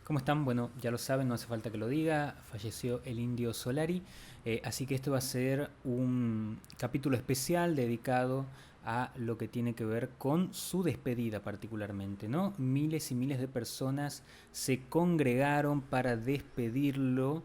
¿Cómo están? Bueno, ya lo saben, no hace falta que lo diga, falleció el Indio Solari, así que este va a ser un capítulo especial dedicado a lo que tiene que ver con su despedida particularmente, ¿no? Miles y miles de personas se congregaron para despedirlo,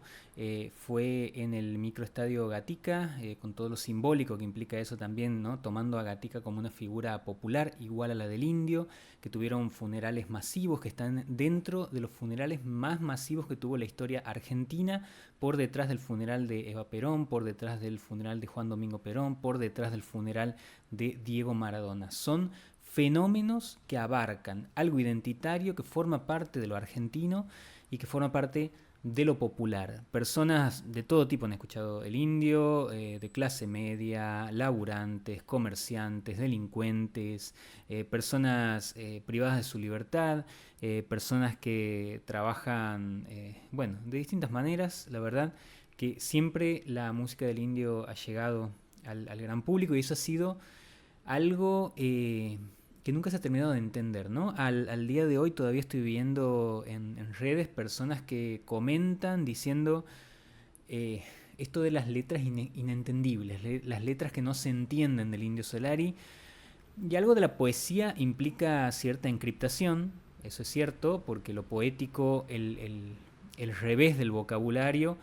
fue en el microestadio Gatica, con todo lo simbólico que implica eso también, ¿no? Tomando a Gatica como una figura popular igual a la del Indio, que tuvieron funerales masivos, que están dentro de los funerales más masivos que tuvo la historia argentina, por detrás del funeral de Eva Perón, por detrás del funeral de Juan Domingo Perón, por detrás del funeral de Diego Maradona. Son fenómenos que abarcan algo identitario que forma parte de lo argentino y que forma parte de lo popular. Personas de todo tipo han escuchado el Indio, de clase media, laburantes, comerciantes, delincuentes, personas privadas de su libertad, personas que trabajan, bueno, de distintas maneras, la verdad, que siempre la música del Indio ha llegado al gran público y eso ha sido algo que nunca se ha terminado de entender, ¿no? Al día de hoy todavía estoy viendo en redes personas que comentan diciendo eh, esto de las letras inentendibles, las letras que no se entienden del Indio Solari, y algo de la poesía implica cierta encriptación, eso es cierto, porque lo poético, el revés del vocabulario,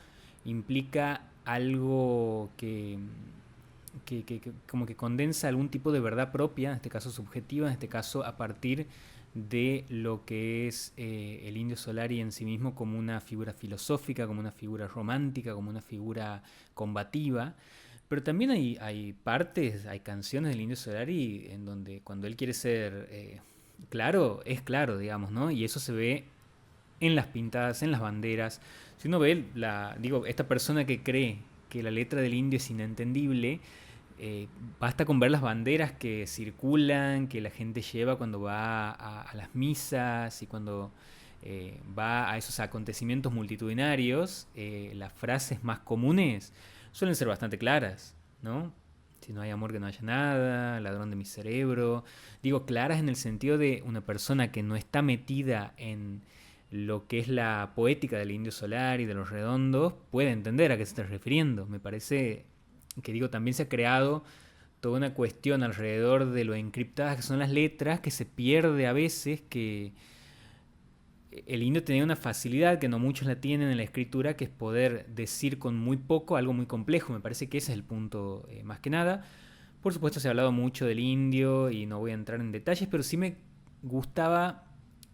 implica algo que como que condensa algún tipo de verdad propia, en este caso subjetiva, en este caso a partir de lo que es el Indio Solari en sí mismo como una figura filosófica, como una figura romántica, como una figura combativa. Pero también hay partes, hay canciones del Indio Solari en donde cuando él quiere ser claro, es claro, digamos, ¿no? Y eso se ve en las pintadas, en las banderas. Si uno ve, digo, esta persona que cree que la letra del indio es inentendible, eh, basta con ver las banderas que circulan, que la gente lleva cuando va a las misas y cuando va a esos acontecimientos multitudinarios. Las frases más comunes suelen ser bastante claras, ¿no? Si no hay amor que no haya nada, ladrón de mi cerebro. Digo, claras en el sentido de una persona que no está metida en lo que es la poética del Indio Solar y de los redondos, puede entender a qué se está refiriendo. Me parece que digo, también se ha creado toda una cuestión alrededor de lo encriptadas que son las letras, que se pierde a veces, que el indio tenía una facilidad que no muchos la tienen en la escritura, que es poder decir con muy poco algo muy complejo. Me parece que ese es el punto más que nada. Por supuesto se ha hablado mucho del indio y no voy a entrar en detalles, pero sí me gustaba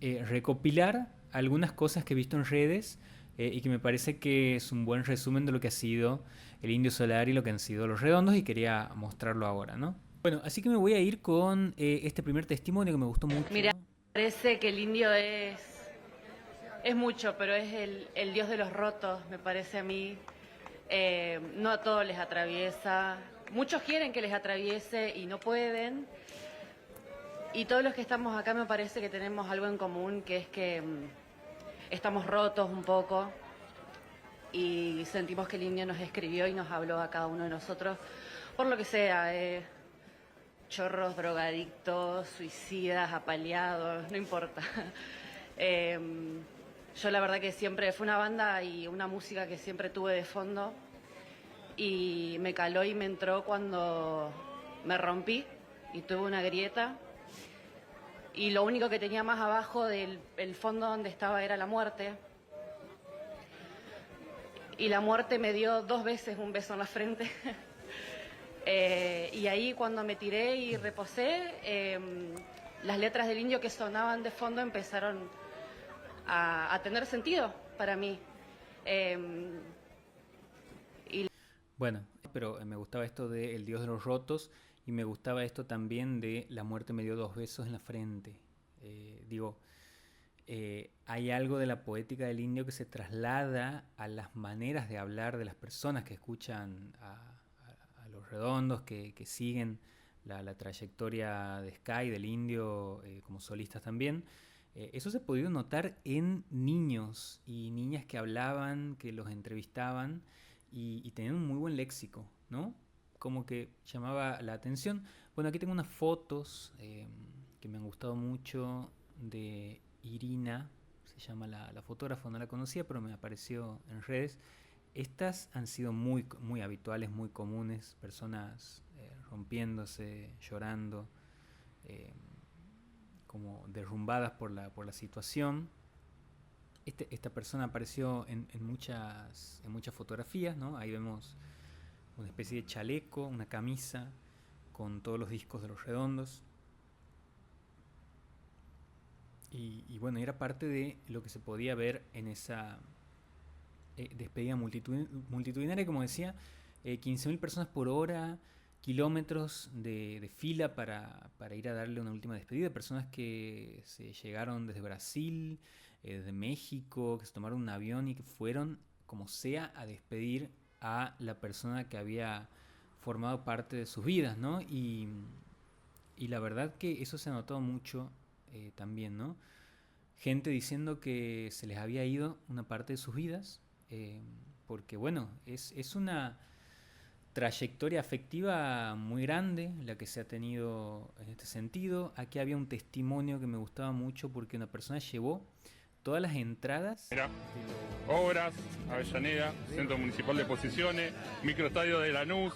recopilar algunas cosas que he visto en redes y que me parece que es un buen resumen de lo que ha sido el Indio Solar y lo que han sido los redondos y quería mostrarlo ahora, ¿no? Bueno, así que me voy a ir con este primer testimonio que me gustó Mira, mucho. parece que el indio es mucho, pero es el dios de los rotos, me parece a mí. No a todos les atraviesa. Muchos quieren que les atraviese y no pueden. Y todos los que estamos acá me parece que tenemos algo en común, que es que estamos rotos un poco y sentimos que el indio nos escribió y nos habló a cada uno de nosotros, por lo que sea. Chorros, drogadictos, suicidas, apaleados, no importa. Eh, yo la verdad que siempre fue una banda y una música que siempre tuve de fondo y me caló y me entró cuando me rompí y tuve una grieta y lo único que tenía más abajo del el fondo donde estaba era la muerte y la muerte me dio 2 veces un beso en la frente. Y ahí cuando me tiré y reposé, las letras del indio que sonaban de fondo empezaron a tener sentido para mí. Eh, y Bueno, pero me gustaba esto de El Dios de los Rotos y me gustaba esto también de La muerte me dio dos besos en la frente. Digo, hay algo de la poética del indio que se traslada a las maneras de hablar de las personas que escuchan a los redondos, que siguen la trayectoria de Sky, del indio, como solistas también. Eso se ha podido notar en niños y niñas que hablaban, que los entrevistaban y tenían un muy buen léxico, ¿no? Como que llamaba la atención. Bueno, aquí tengo unas fotos que me han gustado mucho de Irina, se llama la fotógrafa, no la conocía, pero me apareció en redes. Estas han sido muy, muy habituales, muy comunes, personas rompiéndose, llorando, como derrumbadas por la situación. Esta persona apareció en muchas fotografías, ¿no? Ahí vemos una especie de chaleco, una camisa con todos los discos de Los Redondos. Y bueno, era parte de lo que se podía ver en esa despedida multitudinaria, como decía, 15.000 personas por hora, kilómetros de fila para ir a darle una última despedida, personas que se llegaron desde Brasil, desde México, que se tomaron un avión y que fueron, como sea, a despedir a la persona que había formado parte de sus vidas, ¿no? Y la verdad que eso se ha notado mucho también, ¿no? Gente diciendo que se les había ido una parte de sus vidas, porque bueno, es una trayectoria afectiva muy grande la que se ha tenido en este sentido. Aquí había un testimonio que me gustaba mucho porque una persona llevó todas las entradas. Mira, Obras, Avellaneda, Centro Municipal de Posiciones, Microestadio de Lanús,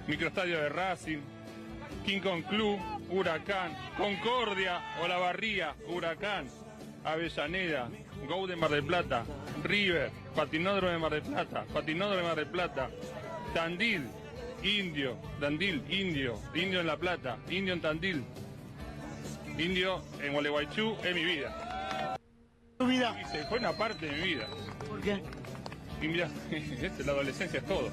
Microestadio de Racing, King Kong Club, Huracán, Concordia, Olavarría, Huracán, Avellaneda, Go de Mar del Plata, River, Patinódromo de Mar del Plata, Patinódromo de Mar del Plata, Tandil, Indio, Indio en La Plata, Indio en Tandil, Indio en Gualeguaychú, es mi vida. ¿Tu vida? Y se fue una parte de mi vida. ¿Por qué? Y mira, la adolescencia es todo.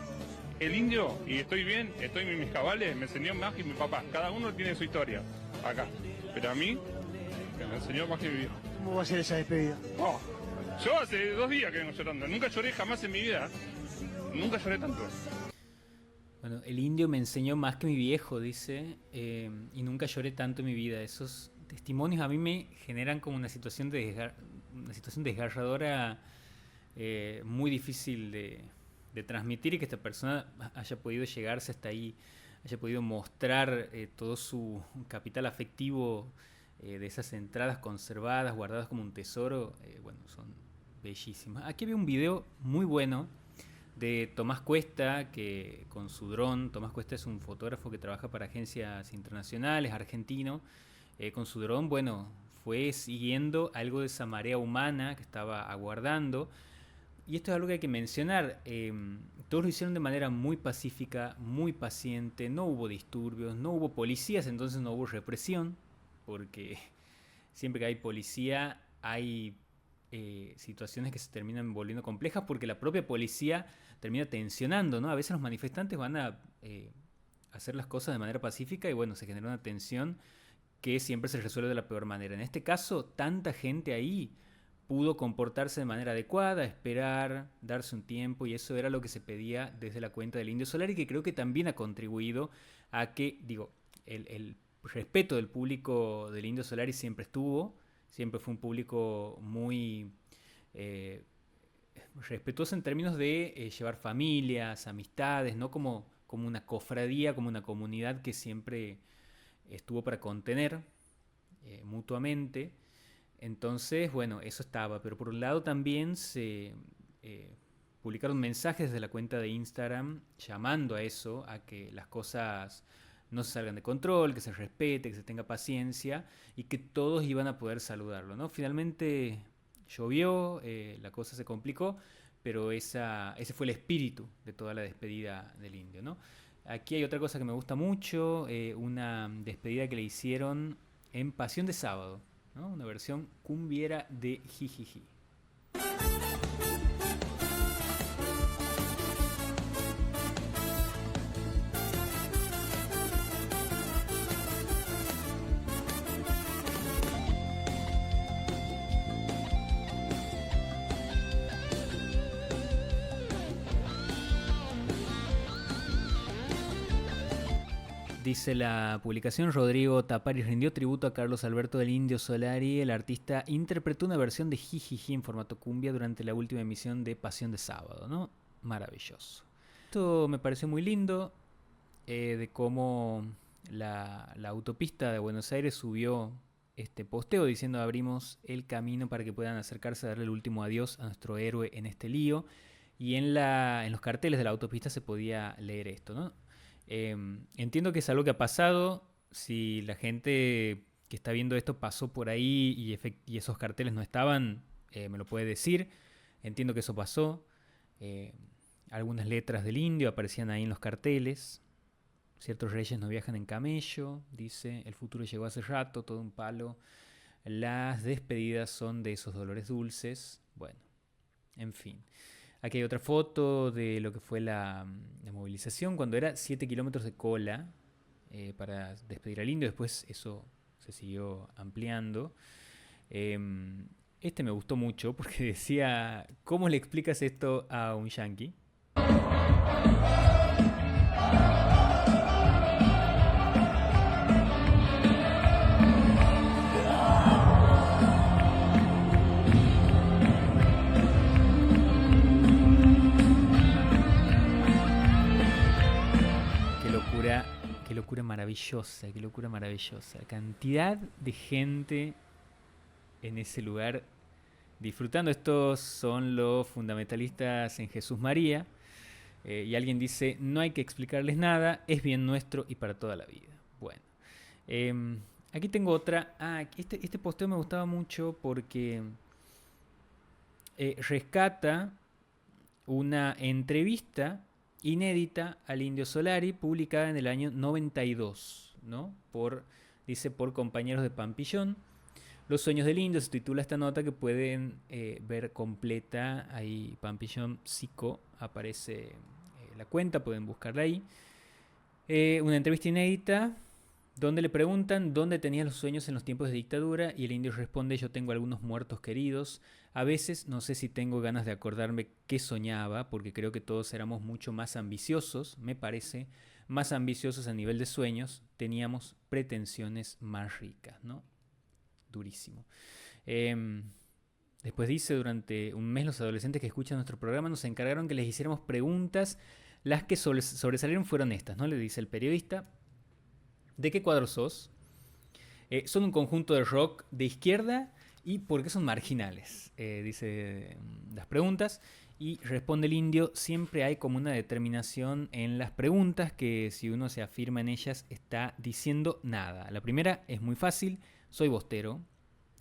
El indio, y estoy bien, estoy en mis cabales, me enseñó más que mi papá. Cada uno tiene su historia acá. Pero a mí, me enseñó más que mi vida. ¿Cómo va a ser esa despedida? Oh, yo hace 2 días que vengo llorando. Nunca lloré jamás en mi vida. Nunca lloré tanto. Bueno, el indio me enseñó más que mi viejo, dice, y nunca lloré tanto en mi vida. Esos testimonios a mí me generan como una situación desgarradora, muy difícil de transmitir, y que esta persona haya podido llegarse hasta ahí, haya podido mostrar todo su capital afectivo de esas entradas conservadas, guardadas como un tesoro. Bueno, son bellísimas. Aquí había un video muy bueno de Tomás Cuesta, que con su dron, Tomás Cuesta es un fotógrafo que trabaja para agencias internacionales, argentino, con su dron, bueno, fue siguiendo algo de esa marea humana que estaba aguardando. Y esto es algo que hay que mencionar, todos lo hicieron de manera muy pacífica, muy paciente, no hubo disturbios, no hubo policías, entonces no hubo represión, porque siempre que hay policía hay situaciones que se terminan volviendo complejas porque la propia policía termina tensionando, ¿no? A veces los manifestantes van a hacer las cosas de manera pacífica y bueno, se genera una tensión que siempre se resuelve de la peor manera. En este caso, tanta gente ahí pudo comportarse de manera adecuada, esperar, darse un tiempo, y eso era lo que se pedía desde la cuenta del Indio Solari, que creo que también ha contribuido a que, digo, el respeto del público del Indio Solari siempre estuvo, siempre fue un público muy respetuoso en términos de llevar familias, amistades, no como una cofradía, como una comunidad que siempre estuvo para contener mutuamente. Entonces, bueno, eso estaba, pero por un lado también se publicaron mensajes desde la cuenta de Instagram llamando a eso, a que las cosas no se salgan de control, que se respete, que se tenga paciencia y que todos iban a poder saludarlo, ¿no? Finalmente llovió, la cosa se complicó, pero ese fue el espíritu de toda la despedida del indio, ¿no? Aquí hay otra cosa que me gusta mucho, una despedida que le hicieron en Pasión de Sábado, ¿no? Una versión cumbiera de Jijiji. Dice la publicación, Rodrigo Tapari rindió tributo a Carlos Alberto del Indio Solari. El artista interpretó una versión de Jijiji en formato cumbia durante la última emisión de Pasión de Sábado, ¿no? Maravilloso. Esto me pareció muy lindo, de cómo la autopista de Buenos Aires subió este posteo diciendo abrimos el camino para que puedan acercarse a darle el último adiós a nuestro héroe en este lío. Y en los carteles de la autopista se podía leer esto, ¿no? Entiendo que es algo que ha pasado. Si la gente que está viendo esto pasó por ahí y esos carteles no estaban, me lo puede decir. Entiendo que eso pasó. Algunas letras del indio aparecían ahí en los carteles. Ciertos reyes no viajan en camello, dice. El futuro llegó hace rato, todo un palo. Las despedidas son de esos dolores dulces. Bueno, en fin. Aquí hay otra foto de lo que fue la movilización cuando era 7 kilómetros de cola para despedir al indio. Después eso se siguió ampliando. Este me gustó mucho porque decía, ¿cómo le explicas esto a un yanqui? Qué locura maravillosa, qué locura maravillosa. Cantidad de gente en ese lugar disfrutando. Estos son los fundamentalistas en Jesús María. Y alguien dice, no hay que explicarles nada, es bien nuestro y para toda la vida. Bueno, aquí tengo otra. Este posteo me gustaba mucho porque rescata una entrevista inédita al Indio Solari, publicada en el año 92, ¿no? Dice, por compañeros de Pampillón. Los sueños del indio, se titula esta nota que pueden ver completa. Ahí Pampillón Psico aparece la cuenta, pueden buscarla ahí. Una entrevista inédita donde le preguntan dónde tenía los sueños en los tiempos de dictadura y el indio responde, yo tengo algunos muertos queridos. A veces no sé si tengo ganas de acordarme qué soñaba, porque creo que todos éramos mucho más ambiciosos, me parece, más ambiciosos a nivel de sueños, teníamos pretensiones más ricas, ¿no? Durísimo. Después dice, durante un mes los adolescentes que escuchan nuestro programa nos encargaron que les hiciéramos preguntas. Las que sobresalieron fueron estas, ¿no? Le dice el periodista. ¿De qué cuadro sos? Son un conjunto de rock de izquierda. ¿Y por qué son marginales? Dice las preguntas. Y responde el indio, siempre hay como una determinación en las preguntas que si uno se afirma en ellas está diciendo nada. La primera es muy fácil, soy bostero,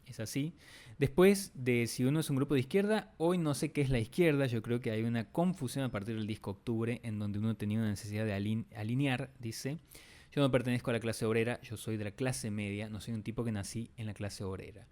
es así. Después de si uno es un grupo de izquierda, hoy no sé qué es la izquierda, yo creo que hay una confusión a partir del disco Octubre en donde uno tenía una necesidad de alinear, dice. Yo no pertenezco a la clase obrera, yo soy de la clase media, no soy un tipo que nací en la clase obrera.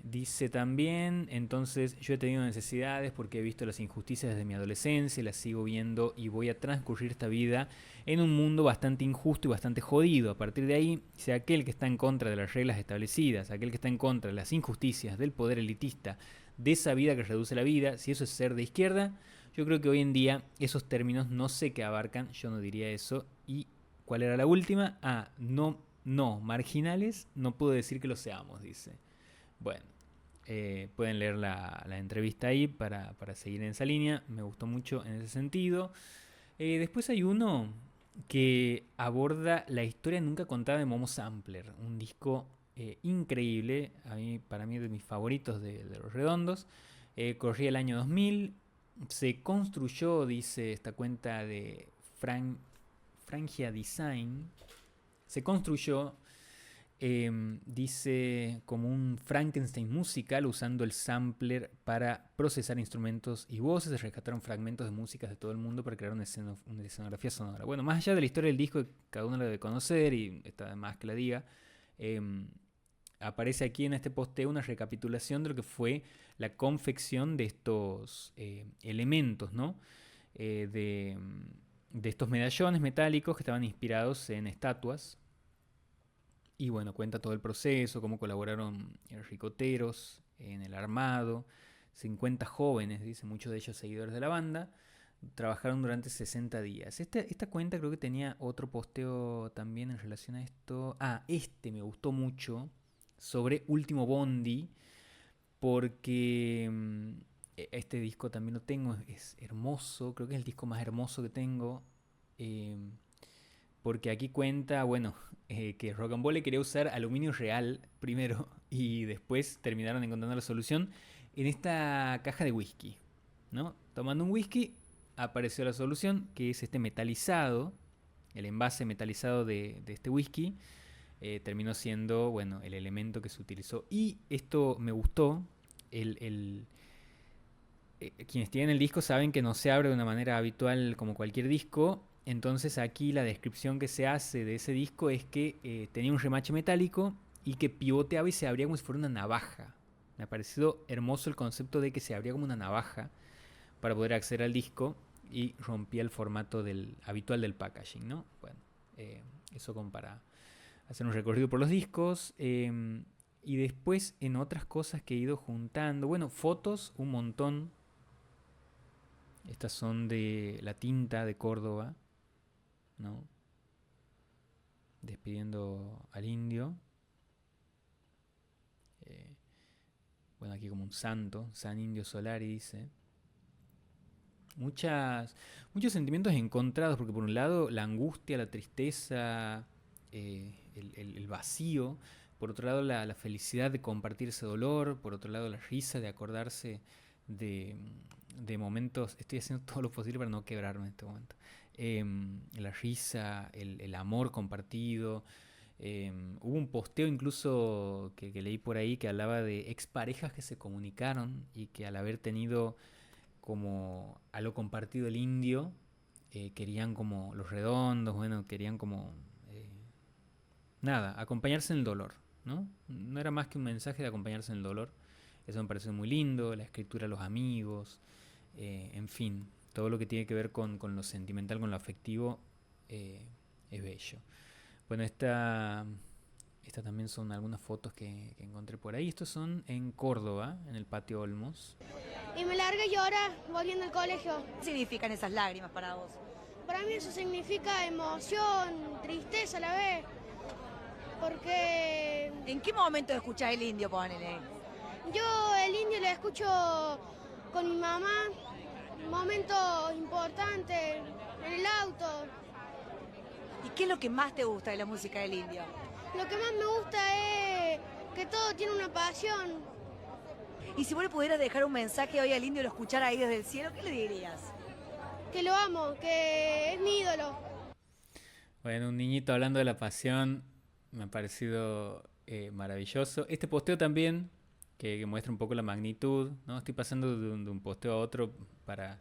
Dice también, entonces yo he tenido necesidades porque he visto las injusticias desde mi adolescencia, las sigo viendo y voy a transcurrir esta vida en un mundo bastante injusto y bastante jodido. A partir de ahí, si aquel que está en contra de las reglas establecidas, aquel que está en contra de las injusticias, del poder elitista, de esa vida que reduce la vida, si eso es ser de izquierda, yo creo que hoy en día esos términos no sé qué abarcan, yo no diría eso. ¿Y cuál era la última? No, marginales, no puedo decir que lo seamos, dice. Bueno, pueden leer la entrevista ahí para seguir en esa línea. Me gustó mucho en ese sentido. Después hay uno que aborda la historia nunca contada de Momo Sampler. Un disco increíble, para mí de mis favoritos de Los Redondos. Corría el año 2000. Se construyó, dice esta cuenta de Frangia Design. Se construyó, dice, como un Frankenstein musical usando el sampler para procesar instrumentos y voces. Se rescataron fragmentos de músicas de todo el mundo para crear una escenografía sonora. Bueno, más allá de la historia del disco, que cada uno lo debe conocer y está de más que la diga, aparece aquí en este posteo una recapitulación de lo que fue la confección de estos elementos, ¿no? De estos medallones metálicos que estaban inspirados en estatuas. Y bueno, cuenta todo el proceso, cómo colaboraron ricoteros en el armado. 50 jóvenes, dice, muchos de ellos seguidores de la banda, trabajaron durante 60 días. Esta cuenta creo que tenía otro posteo también en relación a esto. Este me gustó mucho, sobre Último Bondi, porque este disco también lo tengo, es hermoso, creo que es el disco más hermoso que tengo. porque aquí cuenta, bueno, que Rocambole quería usar aluminio real primero y después terminaron encontrando la solución en esta caja de whisky, ¿no? Tomando un whisky apareció la solución, que es este metalizado, el envase metalizado de este whisky, terminó siendo, bueno, el elemento que se utilizó. Y esto me gustó, quienes tienen el disco saben que no se abre de una manera habitual como cualquier disco. Entonces aquí la descripción que se hace de ese disco es que tenía un remache metálico y que pivoteaba y se abría como si fuera una navaja. Me ha parecido hermoso el concepto de que se abría como una navaja para poder acceder al disco y rompía el formato habitual del packaging, ¿no? Bueno, eso como para hacer un recorrido por los discos. Y después en otras cosas que he ido juntando, bueno, fotos, un montón. Estas son de La Tinta de Córdoba, ¿no? Despidiendo al indio. Bueno, aquí como un santo, San Indio Solari dice. Muchos sentimientos encontrados, porque por un lado la angustia, la tristeza, el vacío, por otro lado la felicidad de compartir ese dolor, por otro lado la risa de acordarse de momentos. Estoy haciendo todo lo posible para no quebrarme en este momento. La risa, el amor compartido. Hubo un posteo incluso que leí por ahí que hablaba de exparejas que se comunicaron y que al haber tenido como algo compartido el indio, querían como los redondos, bueno, querían como nada, acompañarse en el dolor, ¿no? No era más que un mensaje de acompañarse en el dolor. Eso me pareció muy lindo, la escritura a los amigos, en fin, todo lo que tiene que ver con lo sentimental, con lo afectivo, es bello. Bueno, esta también son algunas fotos que encontré por ahí. Estos son en Córdoba, en el Patio Olmos. Y me largué a llorar volviendo al colegio. ¿Qué significan esas lágrimas para vos? Para mí eso significa emoción, tristeza a la vez, porque ¿En qué momento escuchás el indio, ponele? yo el indio lo escucho con mi mamá, momentos importantes, en el auto. ¿Y qué es lo que más te gusta de la música del indio? Lo que más me gusta es que todo tiene una pasión. Y si vos le pudieras dejar un mensaje hoy al indio y lo escuchara ahí desde el cielo, ¿qué le dirías? Que lo amo, que es mi ídolo. Bueno, un niñito hablando de la pasión me ha parecido maravilloso. Este posteo también, que muestra un poco la magnitud, ¿no? Estoy pasando de un posteo a otro para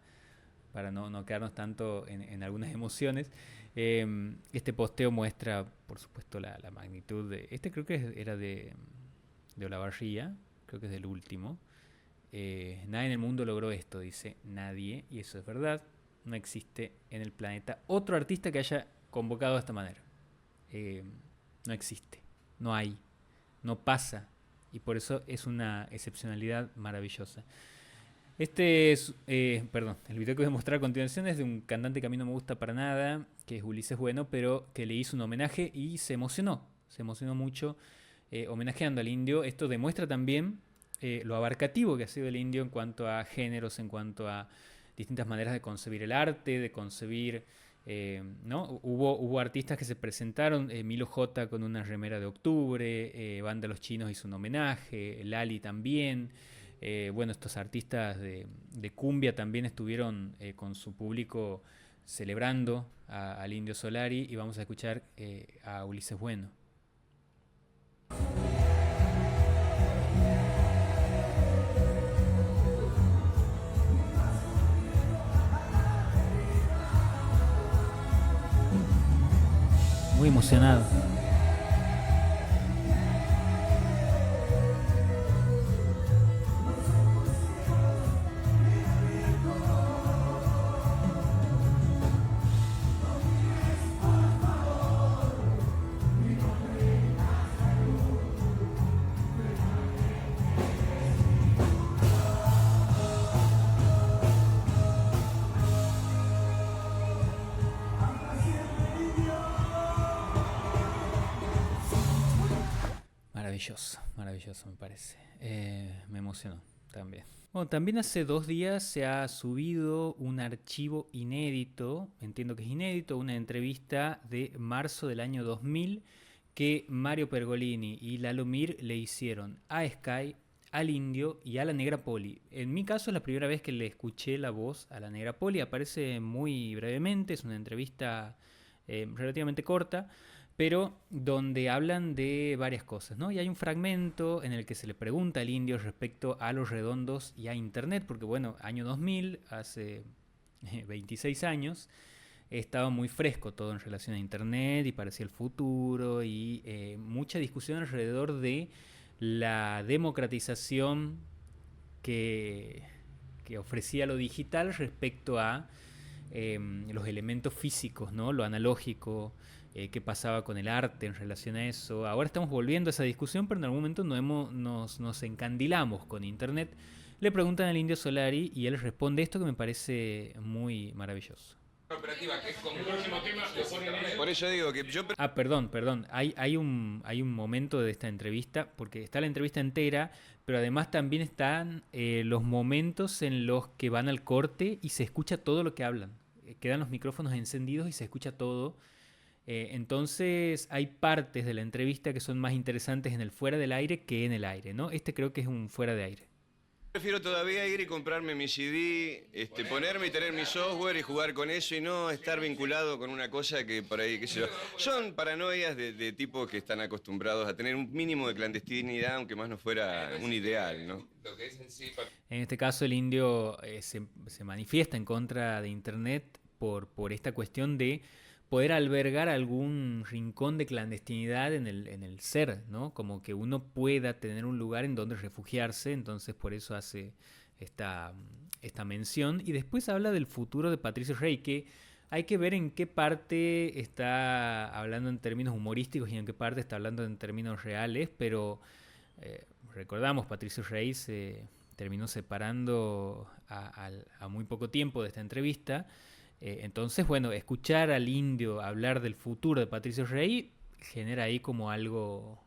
no quedarnos tanto en algunas emociones. Este posteo muestra, por supuesto, la magnitud de... Este creo que era de Olavarría, creo que es del último. Nadie en el mundo logró esto, dice nadie, y eso es verdad. No existe en el planeta otro artista que haya convocado de esta manera. No existe, no hay, no pasa, y por eso es una excepcionalidad maravillosa. El video que voy a mostrar a continuación es de un cantante que a mí no me gusta para nada, que es Ulises Bueno, pero que le hizo un homenaje y se emocionó mucho homenajeando al indio. Esto demuestra también lo abarcativo que ha sido el indio en cuanto a géneros, en cuanto a distintas maneras de concebir el arte, de concebir, ¿no? Hubo artistas que se presentaron, Milo J con una remera de Octubre, Banda Los Chinos hizo un homenaje, Lali también. Bueno, estos artistas de cumbia también estuvieron con su público celebrando al Indio Solari, y vamos a escuchar a Ulises Bueno. Muy emocionado. Maravilloso me parece. Me emocionó. También. Bueno, también hace 2 días se ha subido un archivo inédito, entiendo que es inédito, una entrevista de marzo del año 2000 que Mario Pergolini y Lalo Mir le hicieron a Sky, al Indio y a la Negra Poli. En mi caso es la primera vez que le escuché la voz a la Negra Poli, aparece muy brevemente, es una entrevista relativamente corta, pero donde hablan de varias cosas, ¿no? Y hay un fragmento en el que se le pregunta al Indio respecto a Los Redondos y a Internet, porque bueno, año 2000, hace 26 años, estaba muy fresco todo en relación a Internet y parecía el futuro y mucha discusión alrededor de la democratización que, que ofrecía lo digital respecto a los elementos físicos, ¿no? Lo analógico, qué pasaba con el arte en relación a eso. Ahora estamos volviendo a esa discusión, pero en algún momento nos encandilamos con Internet. Le preguntan al Indio Solari y él responde esto que me parece muy maravilloso. Operativa, que es como el próximo tema, lo ponen en... Por eso digo que yo... Perdón. Hay un momento de esta entrevista, porque está la entrevista entera, pero además también están los momentos en los que van al corte y se escucha todo lo que hablan. Quedan los micrófonos encendidos y se escucha todo. Entonces hay partes de la entrevista que son más interesantes en el fuera del aire que en el aire, ¿no? Este creo que es un fuera de aire. Prefiero todavía ir y comprarme mi CD, ponerme y tener mi software y jugar con eso y no estar vinculado con una cosa que por ahí, qué sé yo. Son paranoias de tipos que están acostumbrados a tener un mínimo de clandestinidad, aunque más no fuera un ideal, ¿no? En este caso el Indio se manifiesta en contra de Internet por esta cuestión de poder albergar algún rincón de clandestinidad en el ser, ¿no? Como que uno pueda tener un lugar en donde refugiarse, entonces por eso hace esta mención. Y después habla del futuro de Patricio Rey, que hay que ver en qué parte está hablando en términos humorísticos y en qué parte está hablando en términos reales, pero recordamos, Patricio Rey se terminó separando a muy poco tiempo de esta entrevista. Entonces, bueno, escuchar al Indio hablar del futuro de Patricio Rey genera ahí como algo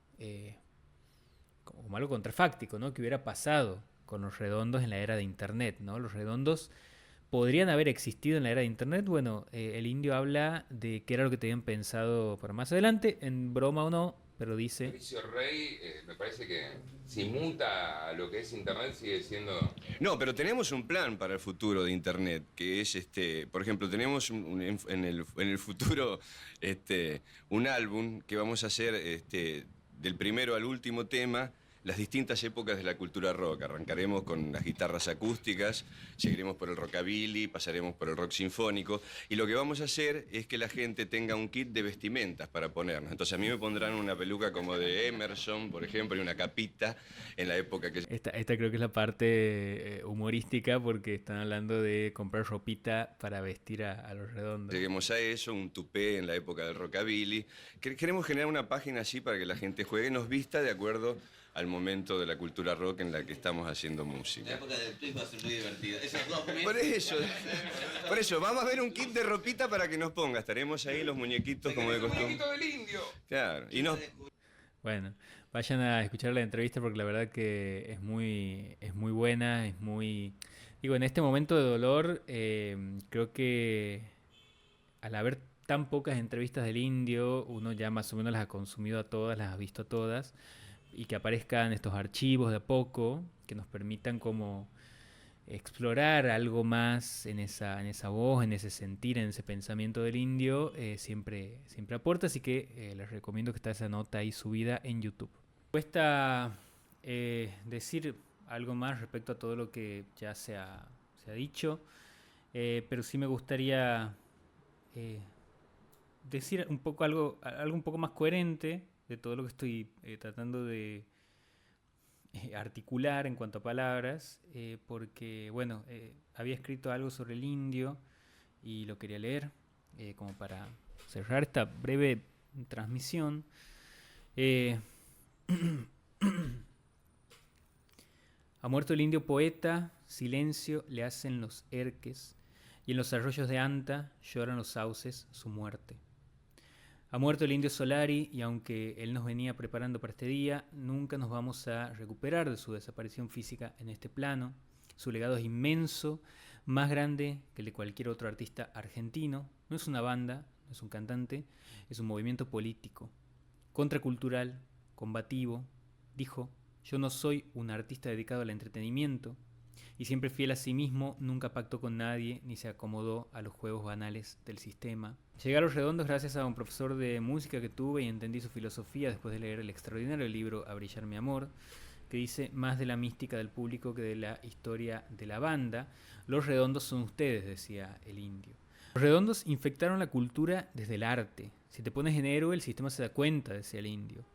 contrafáctico, ¿no? Que hubiera pasado con Los Redondos en la era de Internet, ¿no? Los Redondos podrían haber existido en la era de Internet. Bueno, el Indio habla de qué era lo que tenían pensado para más adelante, en broma o no, pero dice... Patricio Rey, me parece que si muta a lo que es Internet sigue siendo... No, pero tenemos un plan para el futuro de Internet, que es, por ejemplo, tenemos en el futuro un álbum que vamos a hacer del primero al último tema, las distintas épocas de la cultura rock. Arrancaremos con las guitarras acústicas, seguiremos por el rockabilly, pasaremos por el rock sinfónico, y lo que vamos a hacer es que la gente tenga un kit de vestimentas para ponernos. Entonces a mí me pondrán una peluca como de Emerson, por ejemplo, y una capita en la época que... Esta creo que es la parte humorística, porque están hablando de comprar ropita para vestir a Los Redondos. Lleguemos a eso, un tupé en la época del rockabilly. Queremos generar una página así para que la gente juegue, nos vista de acuerdo al momento de la cultura rock en la que estamos haciendo música. La época del twist va a ser muy divertida. Esos 2 meses... Por eso, vamos a ver un kit de ropita para que nos ponga. Estaremos ahí los muñequitos como de costumbre. ¡Muñequito del Indio! Claro, y no... Bueno, vayan a escuchar la entrevista porque la verdad que es muy buena, es muy... Digo, en este momento de dolor, creo que al haber tan pocas entrevistas del Indio, uno ya más o menos las ha consumido a todas, las ha visto a todas, y que aparezcan estos archivos de a poco, que nos permitan como explorar algo más en esa voz, en ese sentir, en ese pensamiento del Indio, siempre aporta, así que les recomiendo que está esa nota ahí subida en YouTube. Cuesta decir algo más respecto a todo lo que ya se ha dicho, pero sí me gustaría decir un poco algo un poco más coherente de todo lo que estoy tratando de articular en cuanto a palabras, porque, bueno, había escrito algo sobre el Indio y lo quería leer, como para cerrar esta breve transmisión. Ha muerto el indio poeta, silencio le hacen los erques, y en los arroyos de Anta lloran los sauces su muerte. Ha muerto el Indio Solari y aunque él nos venía preparando para este día, nunca nos vamos a recuperar de su desaparición física en este plano. Su legado es inmenso, más grande que el de cualquier otro artista argentino. No es una banda, no es un cantante, es un movimiento político, contracultural, combativo. Dijo: yo no soy un artista dedicado al entretenimiento, y siempre fiel a sí mismo, nunca pactó con nadie ni se acomodó a los juegos banales del sistema. Llegué a Los Redondos gracias a un profesor de música que tuve y entendí su filosofía después de leer el extraordinario libro A Brillar mi amor, que dice más de la mística del público que de la historia de la banda. Los redondos son ustedes, decía el Indio. Los redondos infectaron la cultura desde el arte. Si te pones en héroe, el sistema se da cuenta, decía el Indio.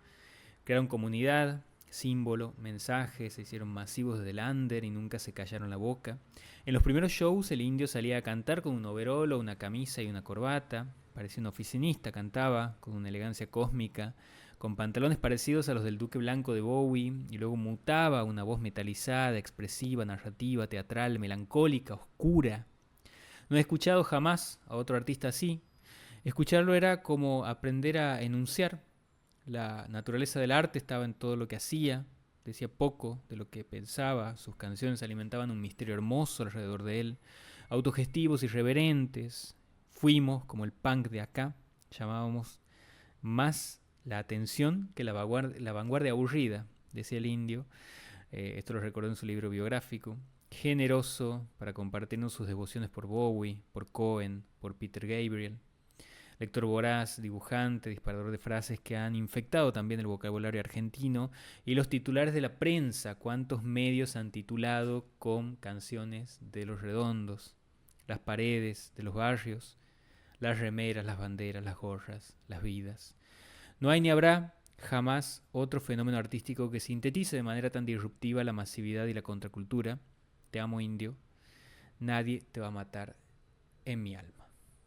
Crearon comunidad, símbolo, mensajes, se hicieron masivos desde el under y nunca se callaron la boca. En los primeros shows el Indio salía a cantar con un overol o una camisa y una corbata. Parecía un oficinista, cantaba con una elegancia cósmica, con pantalones parecidos a los del Duque Blanco de Bowie, y luego mutaba a una voz metalizada, expresiva, narrativa, teatral, melancólica, oscura. No he escuchado jamás a otro artista así. Escucharlo era como aprender a enunciar. La naturaleza del arte estaba en todo lo que hacía, decía poco de lo que pensaba, sus canciones alimentaban un misterio hermoso alrededor de él, autogestivos, irreverentes. Fuimos, como el punk de acá, llamábamos más la atención que la vanguardia aburrida, decía el Indio. Esto lo recordó en su libro biográfico. Generoso para compartirnos sus devociones por Bowie, por Cohen, por Peter Gabriel. Lector voraz, dibujante, disparador de frases que han infectado también el vocabulario argentino y los titulares de la prensa. ¿Cuántos medios han titulado con canciones de Los Redondos? Las paredes de los barrios, las remeras, las banderas, las gorras, las vidas. No hay ni habrá jamás otro fenómeno artístico que sintetice de manera tan disruptiva la masividad y la contracultura. Te amo, Indio. Nadie te va a matar en mi alma.